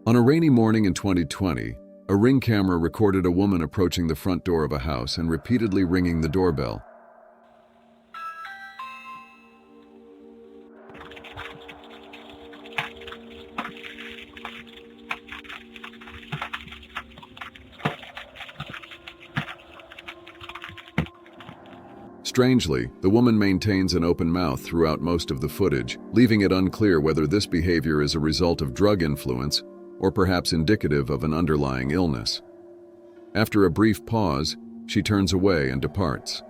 On a rainy morning in 2020, a Ring camera recorded a woman approaching the front door of a house and repeatedly ringing the doorbell. Strangely, the woman maintains an open mouth throughout most of the footage, leaving it unclear whether this behavior is a result of drug influence or perhaps indicative of an underlying illness. After a brief pause, she turns away and departs.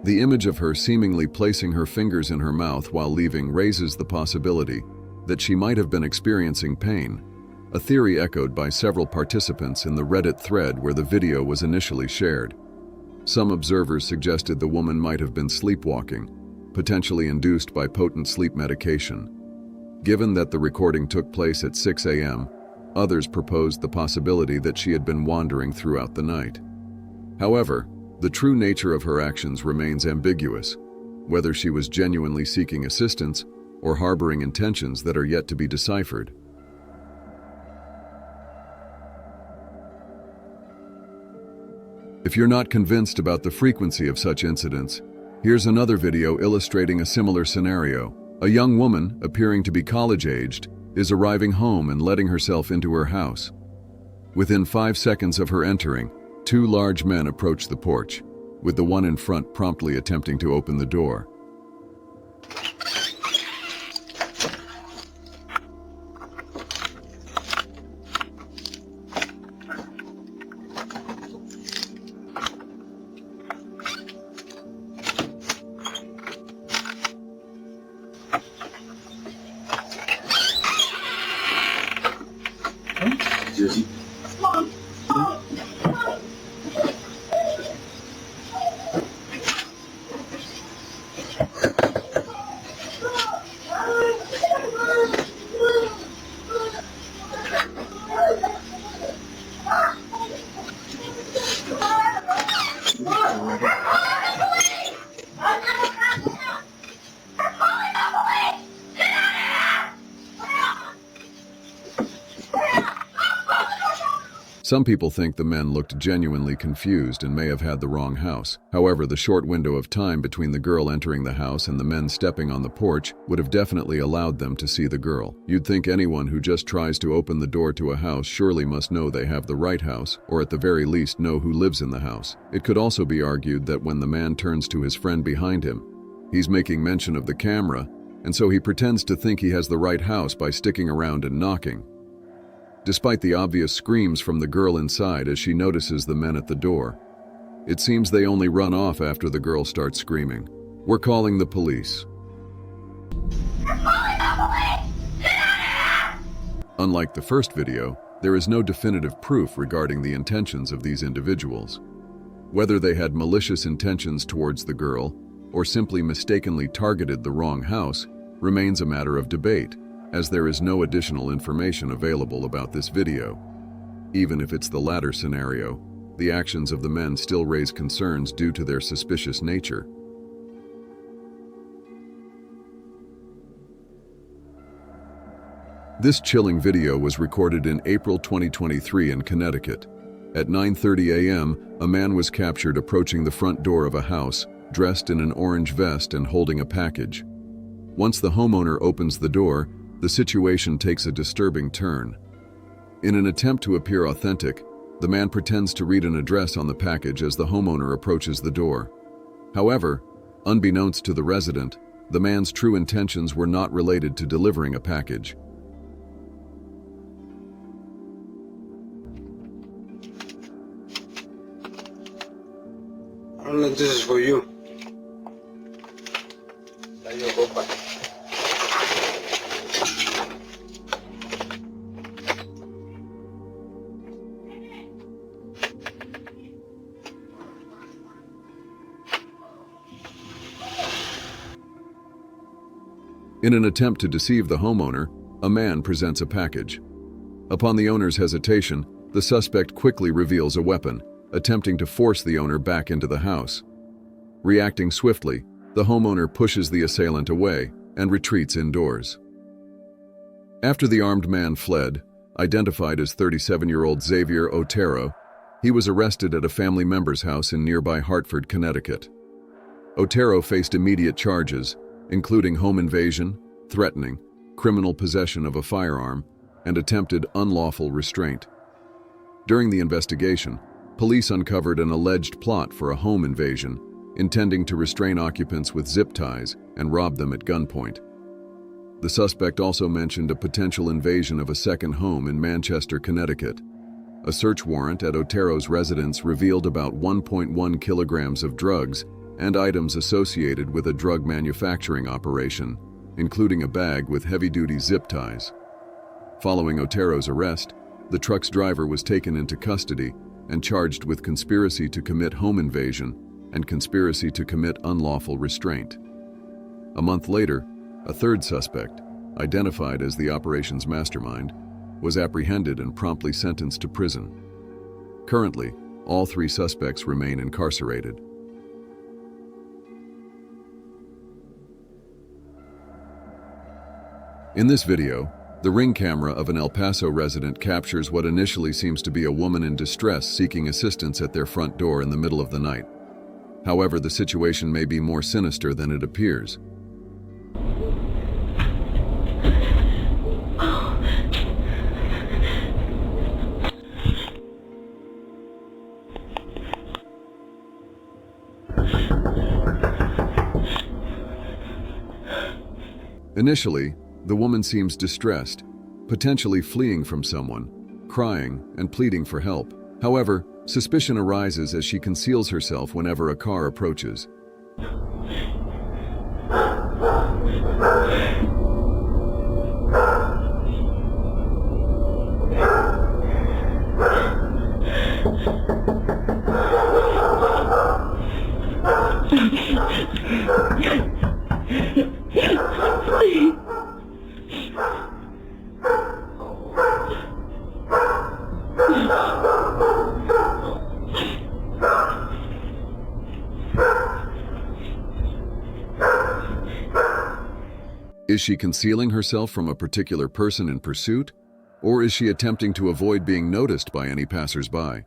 The image of her seemingly placing her fingers in her mouth while leaving raises the possibility that she might have been experiencing pain, a theory echoed by several participants in the Reddit thread where the video was initially shared. Some observers suggested the woman might have been sleepwalking, potentially induced by potent sleep medication. Given that the recording took place at 6 a.m., others proposed the possibility that she had been wandering throughout the night. However, the true nature of her actions remains ambiguous, whether she was genuinely seeking assistance or harboring intentions that are yet to be deciphered. If you're not convinced about the frequency of such incidents, here's another video illustrating a similar scenario. A young woman, appearing to be college-aged, is arriving home and letting herself into her house. Within 5 seconds of her entering, 2 large men approach the porch, with the one in front promptly attempting to open the door. Some people think the men looked genuinely confused and may have had the wrong house. However, the short window of time between the girl entering the house and the men stepping on the porch would have definitely allowed them to see the girl. You'd think anyone who just tries to open the door to a house surely must know they have the right house, or at the very least know who lives in the house. It could also be argued that when the man turns to his friend behind him, he's making mention of the camera, and so he pretends to think he has the right house by sticking around and knocking. Despite the obvious screams from the girl inside as she notices the men at the door, it seems they only run off after the girl starts screaming. "We're calling the police." Unlike the first video, there is no definitive proof regarding the intentions of these individuals. Whether they had malicious intentions towards the girl or simply mistakenly targeted the wrong house remains a matter of debate, as there is no additional information available about this video. Even if it's the latter scenario, the actions of the men still raise concerns due to their suspicious nature. This chilling video was recorded in April 2023 in Connecticut. At 9:30 a.m., a man was captured approaching the front door of a house, dressed in an orange vest and holding a package. Once the homeowner opens the door, the situation takes a disturbing turn. In an attempt to appear authentic, the man pretends to read an address on the package as the homeowner approaches the door. However, unbeknownst to the resident, the man's true intentions were not related to delivering a package. This is for you. In an attempt to deceive the homeowner, a man presents a package. Upon the owner's hesitation, the suspect quickly reveals a weapon, attempting to force the owner back into the house. Reacting swiftly, the homeowner pushes the assailant away and retreats indoors. After the armed man fled, Identified as 37-year-old Xavier Otero, he was arrested at a family member's house in nearby Hartford, Connecticut. Otero faced immediate charges, including home invasion, threatening, criminal possession of a firearm, and attempted unlawful restraint. During the investigation, police uncovered an alleged plot for a home invasion, intending to restrain occupants with zip ties and rob them at gunpoint. The suspect also mentioned a potential invasion of a second home in Manchester, Connecticut. A search warrant at Otero's residence revealed about 1.1 kilograms of drugs and items associated with a drug manufacturing operation, including a bag with heavy-duty zip ties. Following Otero's arrest, the truck's driver was taken into custody and charged with conspiracy to commit home invasion and conspiracy to commit unlawful restraint. A month later, a third suspect, identified as the operation's mastermind, was apprehended and promptly sentenced to prison. Currently, all 3 suspects remain incarcerated. In this video, the ring camera of an El Paso resident captures what initially seems to be a woman in distress seeking assistance at their front door in the middle of the night. However, the situation may be more sinister than it appears. Initially, the woman seems distressed, potentially fleeing from someone, crying and pleading for help. However, suspicion arises as she conceals herself whenever a car approaches. Is she concealing herself from a particular person in pursuit, or is she attempting to avoid being noticed by any passers-by?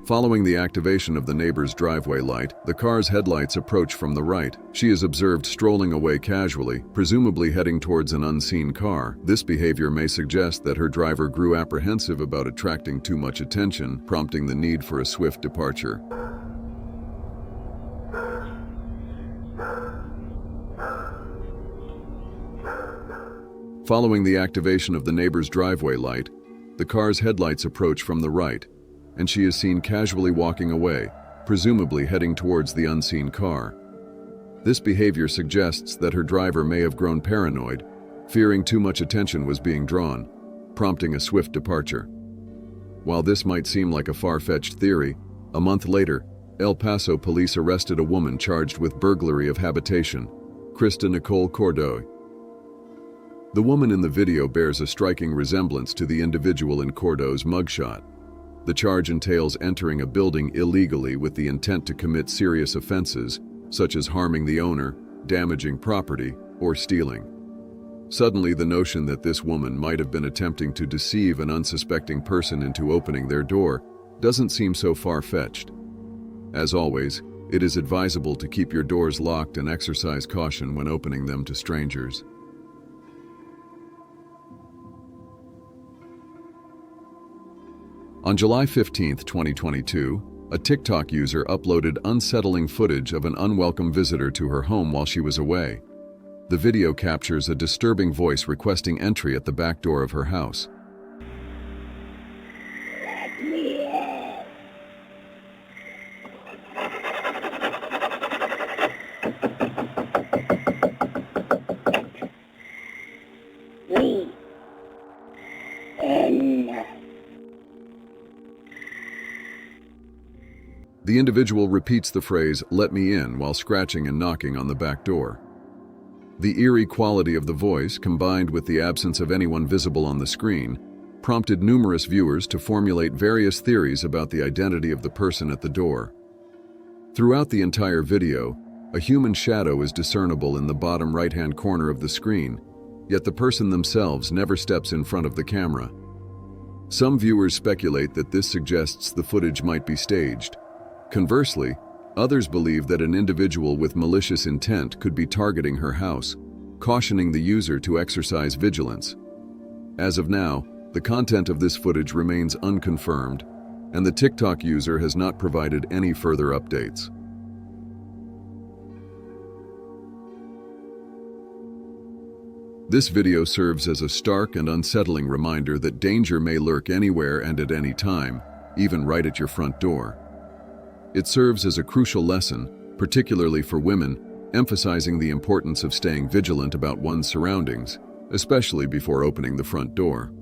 Following the activation of the neighbor's driveway light, the car's headlights approach from the right. She is observed strolling away casually, presumably heading towards an unseen car. This behavior may suggest that her driver grew apprehensive about attracting too much attention, prompting the need for a swift departure. Following the activation of the neighbor's driveway light, the car's headlights approach from the right, and she is seen casually walking away, presumably heading towards the unseen car. This behavior suggests that her driver may have grown paranoid, fearing too much attention was being drawn, prompting a swift departure. While this might seem like a far-fetched theory, a month later, El Paso police arrested a woman charged with burglary of habitation, Krista Nicole Cordoy. The woman in the video bears a striking resemblance to the individual in Cordo's mugshot. The charge entails entering a building illegally with the intent to commit serious offenses, such as harming the owner, damaging property, or stealing. Suddenly, the notion that this woman might have been attempting to deceive an unsuspecting person into opening their door doesn't seem so far-fetched. As always, it is advisable to keep your doors locked and exercise caution when opening them to strangers. On July 15, 2022, a TikTok user uploaded unsettling footage of an unwelcome visitor to her home while she was away. The video captures a disturbing voice requesting entry at the back door of her house. The individual repeats the phrase, "Let me in," while scratching and knocking on the back door. The eerie quality of the voice, combined with the absence of anyone visible on the screen, prompted numerous viewers to formulate various theories about the identity of the person at the door. Throughout the entire video, a human shadow is discernible in the bottom right-hand corner of the screen, yet the person themselves never steps in front of the camera. Some viewers speculate that this suggests the footage might be staged. Conversely, others believe that an individual with malicious intent could be targeting her house, cautioning the user to exercise vigilance. As of now, the content of this footage remains unconfirmed, and the TikTok user has not provided any further updates. This video serves as a stark and unsettling reminder that danger may lurk anywhere and at any time, even right at your front door. It serves as a crucial lesson, particularly for women, emphasizing the importance of staying vigilant about one's surroundings, especially before opening the front door.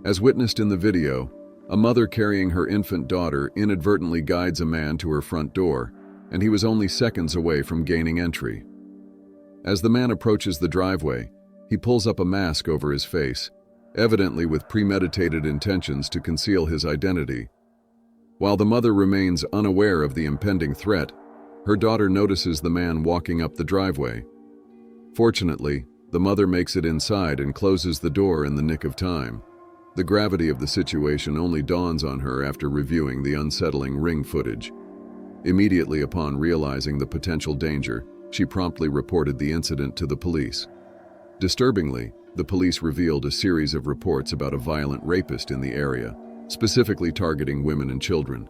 As witnessed in the video, a mother carrying her infant daughter inadvertently guides a man to her front door, and he was only seconds away from gaining entry. As the man approaches the driveway, he pulls up a mask over his face, evidently with premeditated intentions to conceal his identity. While the mother remains unaware of the impending threat, her daughter notices the man walking up the driveway. Fortunately, the mother makes it inside and closes the door in the nick of time. The gravity of the situation only dawns on her after reviewing the unsettling Ring footage. Immediately upon realizing the potential danger, she promptly reported the incident to the police. Disturbingly, the police revealed a series of reports about a violent rapist in the area, specifically targeting women and children.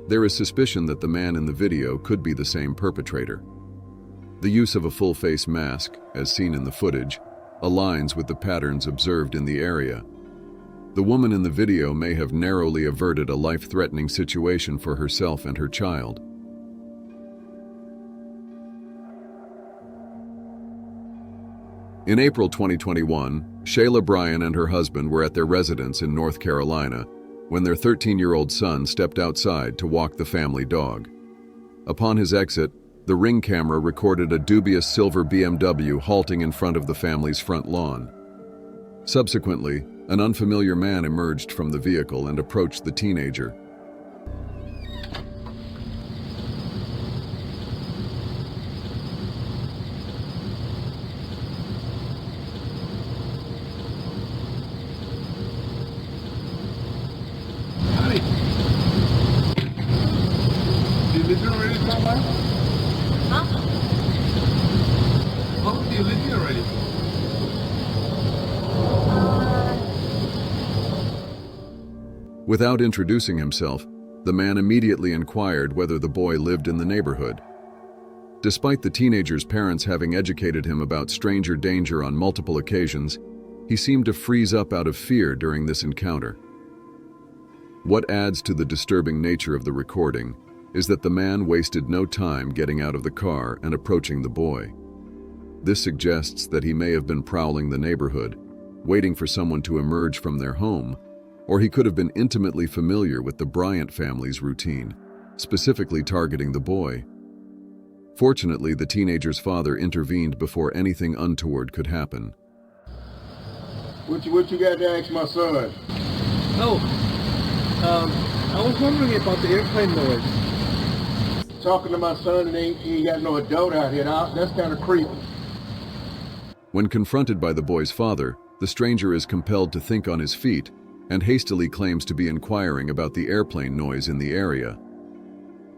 There is suspicion that the man in the video could be the same perpetrator. The use of a full-face mask, as seen in the footage, aligns with the patterns observed in the area. The woman in the video may have narrowly averted a life-threatening situation for herself and her child. In April 2021, Shayla Bryan and her husband were at their residence in North Carolina when their 13-year-old son stepped outside to walk the family dog. Upon his exit, the Ring camera recorded a dubious silver BMW halting in front of the family's front lawn. Subsequently, an unfamiliar man emerged from the vehicle and approached the teenager. Honey, you live here already, Papa? Huh? How long do you live here already? Without introducing himself, the man immediately inquired whether the boy lived in the neighborhood. Despite the teenager's parents having educated him about stranger danger on multiple occasions, he seemed to freeze up out of fear during this encounter. What adds to the disturbing nature of the recording is that the man wasted no time getting out of the car and approaching the boy. This suggests that he may have been prowling the neighborhood, waiting for someone to emerge from their home, or he could have been intimately familiar with the Bryant family's routine, specifically targeting the boy. Fortunately, the teenager's father intervened before anything untoward could happen. What you got to ask my son? Oh, I was wondering about the airplane noise. Talking to my son and he ain't got no adult out here. That's kind of creepy. When confronted by the boy's father, the stranger is compelled to think on his feet and hastily claims to be inquiring about the airplane noise in the area.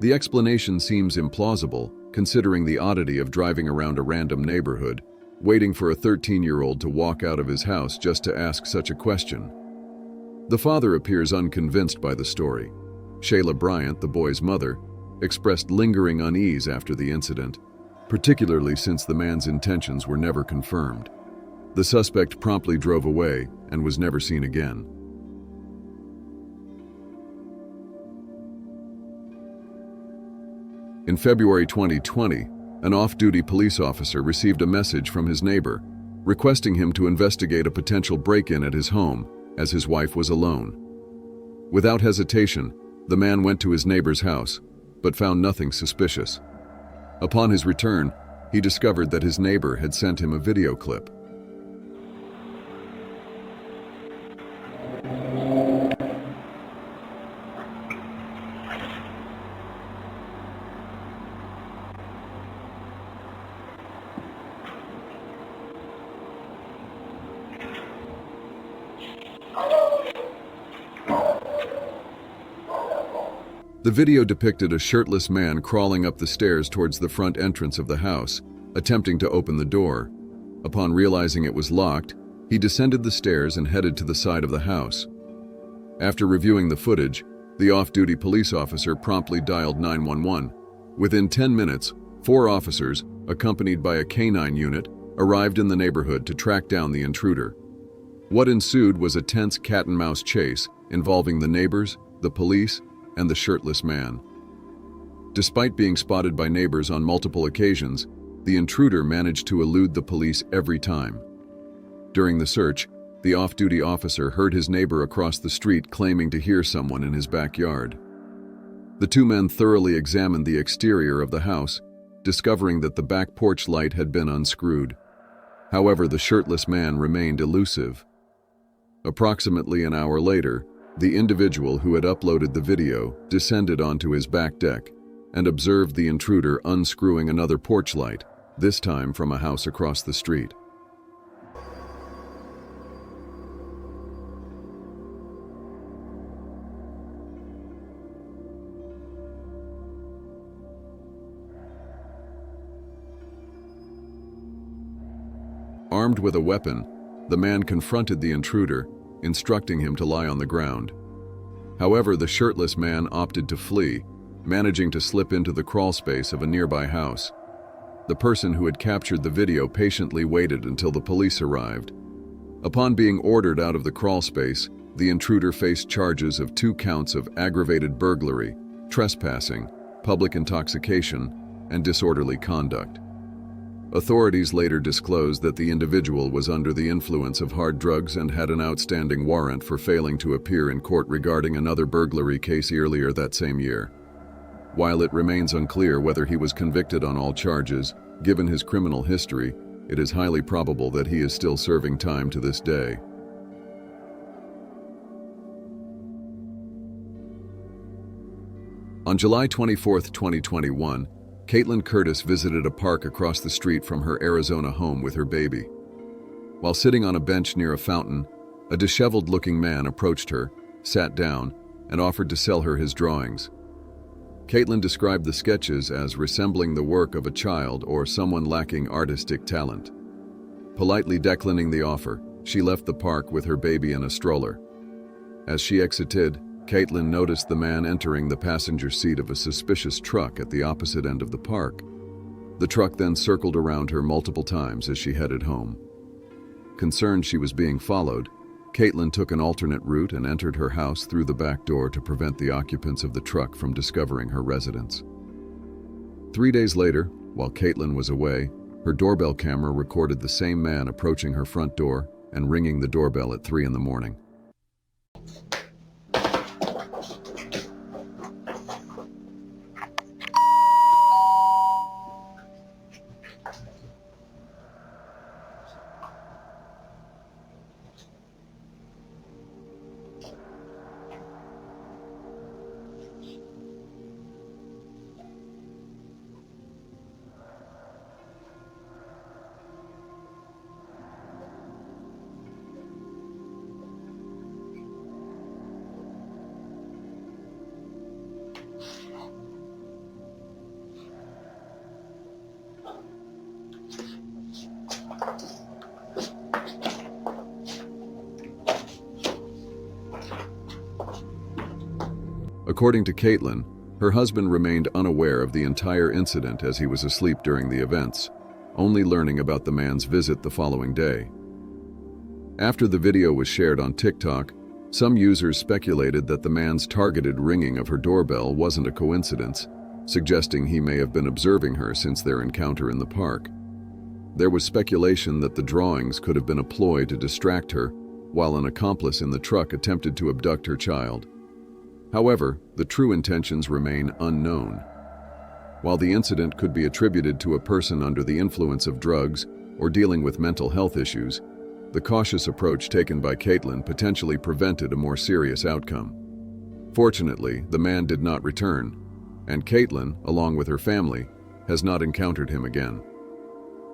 The explanation seems implausible, considering the oddity of driving around a random neighborhood, waiting for a 13-year-old to walk out of his house just to ask such a question. The father appears unconvinced by the story. Shayla Bryant, the boy's mother, expressed lingering unease after the incident, particularly since the man's intentions were never confirmed. The suspect promptly drove away and was never seen again. In February 2020, an off-duty police officer received a message from his neighbor, requesting him to investigate a potential break-in at his home, as his wife was alone. Without hesitation, the man went to his neighbor's house, but found nothing suspicious. Upon his return, he discovered that his neighbor had sent him a video clip. The video depicted a shirtless man crawling up the stairs towards the front entrance of the house, attempting to open the door. Upon realizing it was locked, he descended the stairs and headed to the side of the house. After reviewing the footage, the off-duty police officer promptly dialed 911. Within 10 minutes, 4 officers, accompanied by a canine unit, arrived in the neighborhood to track down the intruder. What ensued was a tense cat-and-mouse chase involving the neighbors, the police, and the shirtless man. Despite being spotted by neighbors on multiple occasions, the intruder managed to elude the police every time. During the search, the off-duty officer heard his neighbor across the street claiming to hear someone in his backyard. The 2 men thoroughly examined the exterior of the house, discovering that the back porch light had been unscrewed. However, the shirtless man remained elusive. Approximately an hour later, the individual who had uploaded the video descended onto his back deck and observed the intruder unscrewing another porch light, this time from a house across the street. Armed with a weapon, the man confronted the intruder, instructing him to lie on the ground. However, the shirtless man opted to flee, managing to slip into the crawl space of a nearby house. The person who had captured the video patiently waited until the police arrived. Upon being ordered out of the crawl space, the intruder faced charges of 2 counts of aggravated burglary, trespassing, public intoxication, and disorderly conduct. Authorities later disclosed that the individual was under the influence of hard drugs and had an outstanding warrant for failing to appear in court regarding another burglary case earlier that same year. While it remains unclear whether he was convicted on all charges, given his criminal history, it is highly probable that he is still serving time to this day. On July 24, 2021, Caitlin Curtis visited a park across the street from her Arizona home with her baby. While sitting on a bench near a fountain, a disheveled-looking man approached her, sat down, and offered to sell her his drawings. Caitlin described the sketches as resembling the work of a child or someone lacking artistic talent. Politely declining the offer, she left the park with her baby in a stroller. As she exited, Caitlin noticed the man entering the passenger seat of a suspicious truck at the opposite end of the park. The truck then circled around her multiple times as she headed home. Concerned she was being followed, Caitlin took an alternate route and entered her house through the back door to prevent the occupants of the truck from discovering her residence. 3 days later, while Caitlin was away, her doorbell camera recorded the same man approaching her front door and ringing the doorbell at 3 in the morning. According to Caitlin, her husband remained unaware of the entire incident as he was asleep during the events, only learning about the man's visit the following day. After the video was shared on TikTok, some users speculated that the man's targeted ringing of her doorbell wasn't a coincidence, suggesting he may have been observing her since their encounter in the park. There was speculation that the drawings could have been a ploy to distract her, while an accomplice in the truck attempted to abduct her child. However, the true intentions remain unknown. While the incident could be attributed to a person under the influence of drugs or dealing with mental health issues, the cautious approach taken by Caitlin potentially prevented a more serious outcome. Fortunately, the man did not return, and Caitlin, along with her family, has not encountered him again.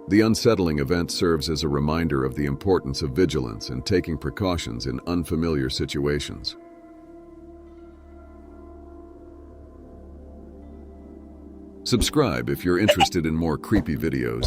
The unsettling event serves as a reminder of the importance of vigilance and taking precautions in unfamiliar situations. Subscribe if you're interested in more creepy videos.